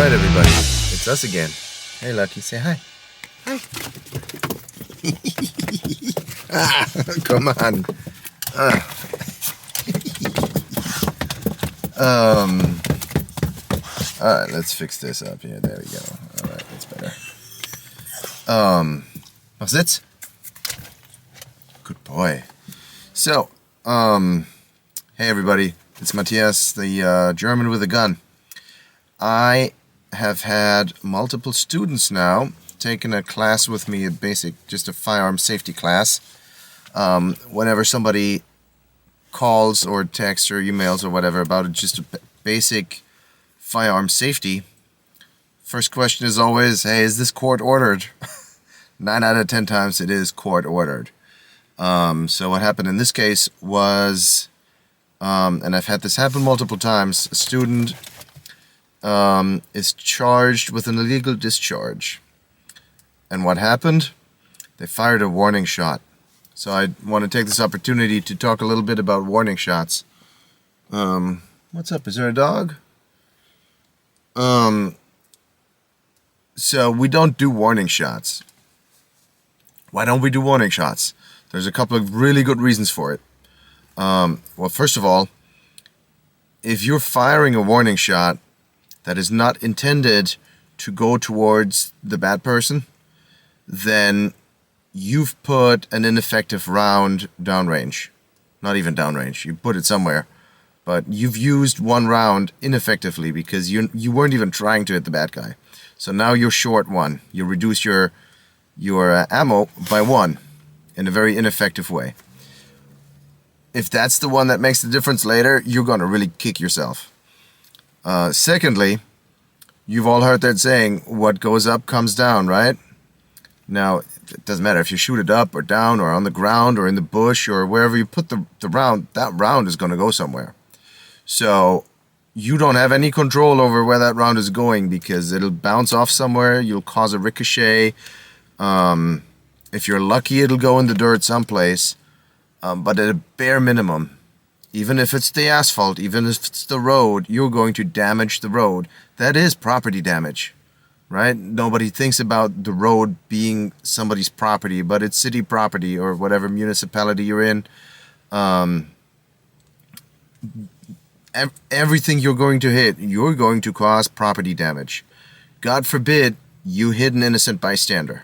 Alright, everybody. It's us again. Hey, Lucky. Say hi. Hi. Come on. Alright, let's fix this up here. There we go. Alright, that's better. Was it? Good boy. So, hey everybody. It's Matthias, the German with a gun. I have had multiple students now taking a class with me, just a firearm safety class. Whenever somebody calls or texts or emails or whatever about it, just a basic firearm safety, first question is always, hey, is this court ordered? 9 out of 10 times it is court ordered. So what happened in this case was, and I've had this happen multiple times, a student is charged with an illegal discharge. And what happened? They fired a warning shot. So I want to take this opportunity to talk a little bit about warning shots. What's up? Is there a dog? So we don't do warning shots. Why don't we do warning shots? There's a couple of really good reasons for it. Well, first of all, if you're firing a warning shot that is not intended to go towards the bad person, then you've put an ineffective round downrange. Not even downrange, you put it somewhere. But you've used one round ineffectively because you weren't even trying to hit the bad guy. So now you're short one. You reduce your ammo by 1 in a very ineffective way. If that's the one that makes the difference later, you're going to really kick yourself. Secondly, you've all heard that saying, what goes up comes down, right? Now, it doesn't matter if you shoot it up or down or on the ground or in the bush or wherever you put the round, that round is going to go somewhere. So you don't have any control over where that round is going because it'll bounce off somewhere, you'll cause a ricochet. If you're lucky, it'll go in the dirt someplace. But at a bare minimum, even if it's the asphalt, even if it's the road, you're going to damage the road. That is property damage, right? Nobody thinks about the road being somebody's property, but it's city property or whatever municipality you're in. Everything you're going to hit, you're going to cause property damage. God forbid you hit an innocent bystander.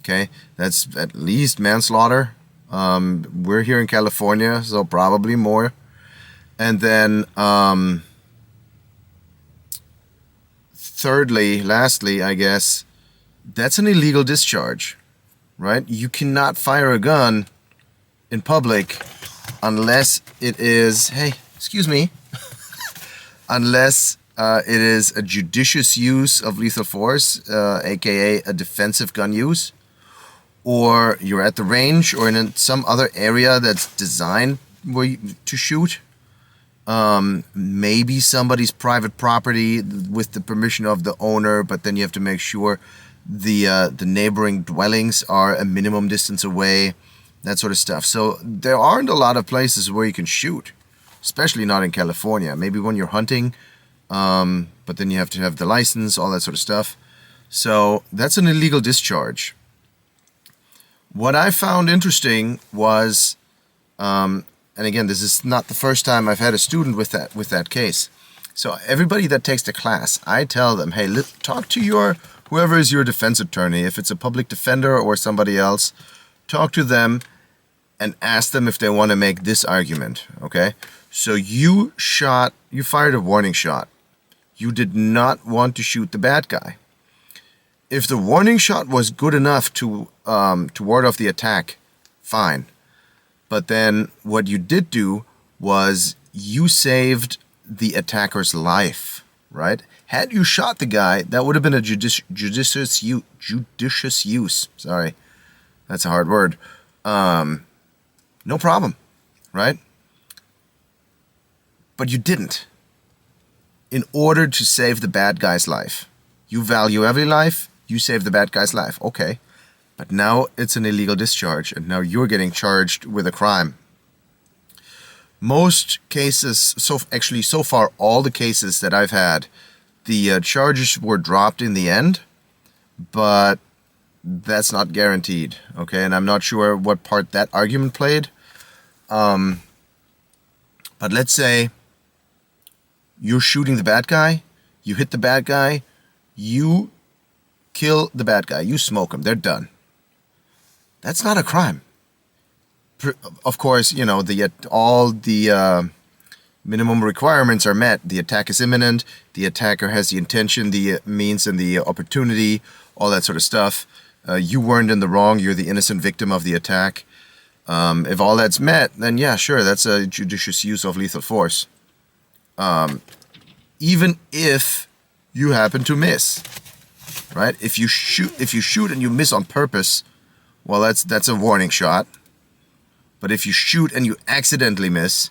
Okay, that's at least manslaughter. We're here in California, so probably more. And then, lastly, I guess, that's an illegal discharge, right? You cannot fire a gun in public unless it is, hey, excuse me, unless it is a judicious use of lethal force, aka a defensive gun use, or you're at the range or in some other area that's designed to shoot. Maybe somebody's private property with the permission of the owner, but then you have to make sure the neighboring dwellings are a minimum distance away, that sort of stuff. So there aren't a lot of places where you can shoot, especially not in California. Maybe when you're hunting, but then you have to have the license, all that sort of stuff. So that's an illegal discharge. What I found interesting was, and again, this is not the first time I've had a student with that case. So everybody that takes the class, I tell them, hey, talk to whoever is your defense attorney. If it's a public defender or somebody else, talk to them and ask them if they want to make this argument, okay? So you fired a warning shot. You did not want to shoot the bad guy. If the warning shot was good enough to ward off the attack, fine. But then what you did do was you saved the attacker's life, right? Had you shot the guy, that would have been a judicious use. Sorry, that's a hard word. No problem, right? But you didn't. In order to save the bad guy's life. You value every life, you save the bad guy's life. Okay. But now it's an illegal discharge, and now you're getting charged with a crime. Most cases, so far all the cases that I've had, the charges were dropped in the end, but that's not guaranteed, okay? And I'm not sure what part that argument played. But let's say you're shooting the bad guy, you hit the bad guy, you kill the bad guy, you smoke him, they're done. That's not a crime. Of course, you know, all the minimum requirements are met. The attack is imminent, the attacker has the intention, the means, and the opportunity, all that sort of stuff. You weren't in the wrong, you're the innocent victim of the attack. If all that's met, then yeah, sure, that's a judicious use of lethal force. Even if you happen to miss, right? If you shoot and you miss on purpose, well, that's a warning shot. But if you shoot and you accidentally miss,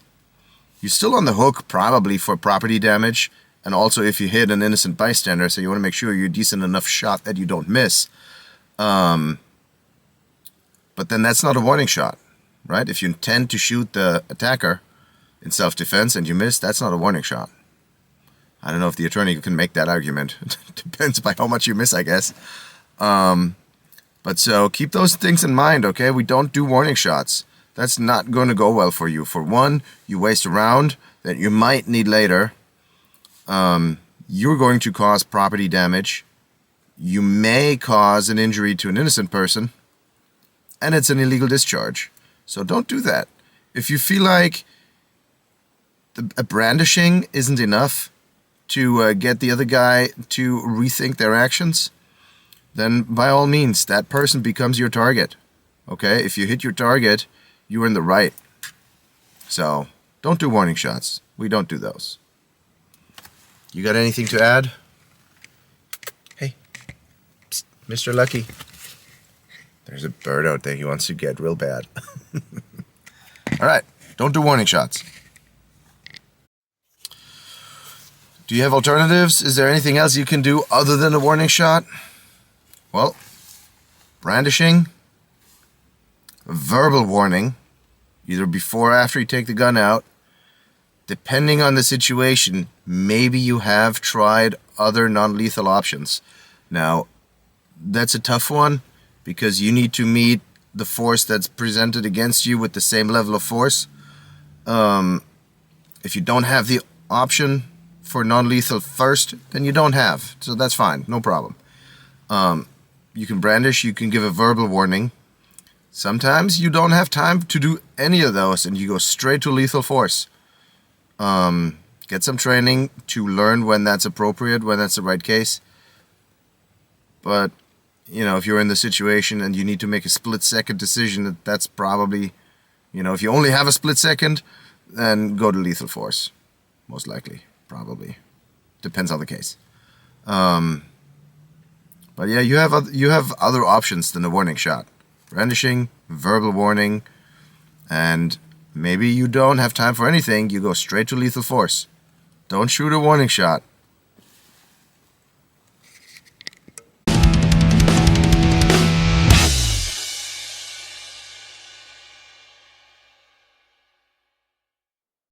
you're still on the hook probably for property damage, and also if you hit an innocent bystander, so you want to make sure you're a decent enough shot that you don't miss. But then that's not a warning shot, right? If you intend to shoot the attacker in self-defense and you miss, that's not a warning shot. I don't know if the attorney can make that argument. Depends by how much you miss, I guess. But so keep those things in mind, okay? We don't do warning shots. That's not going to go well for you. For one, you waste a round that you might need later. You're going to cause property damage. You may cause an injury to an innocent person. And it's an illegal discharge. So don't do that. If you feel like a brandishing isn't enough to get the other guy to rethink their actions, then by all means, that person becomes your target. Okay? If you hit your target, you're in the right. So don't do warning shots. We don't do those. You got anything to add? Hey, psst, Mr. Lucky. There's a bird out there he wants to get real bad. All right, don't do warning shots. Do you have alternatives? Is there anything else you can do other than a warning shot? Well, brandishing, verbal warning, either before or after you take the gun out. Depending on the situation, maybe you have tried other non-lethal options. Now, that's a tough one because you need to meet the force that's presented against you with the same level of force. If you don't have the option for non-lethal first, then you don't have. So that's fine, no problem. You can brandish, you can give a verbal warning. Sometimes you don't have time to do any of those and you go straight to lethal force. Get some training to learn when that's appropriate, when that's the right case. But, you know, if you're in the situation and you need to make a split-second decision, that's probably, you know, if you only have a split second, then go to lethal force. Most likely, probably. Depends on the case. But yeah, you have other options than a warning shot. Brandishing, verbal warning, and maybe you don't have time for anything, you go straight to lethal force. Don't shoot a warning shot.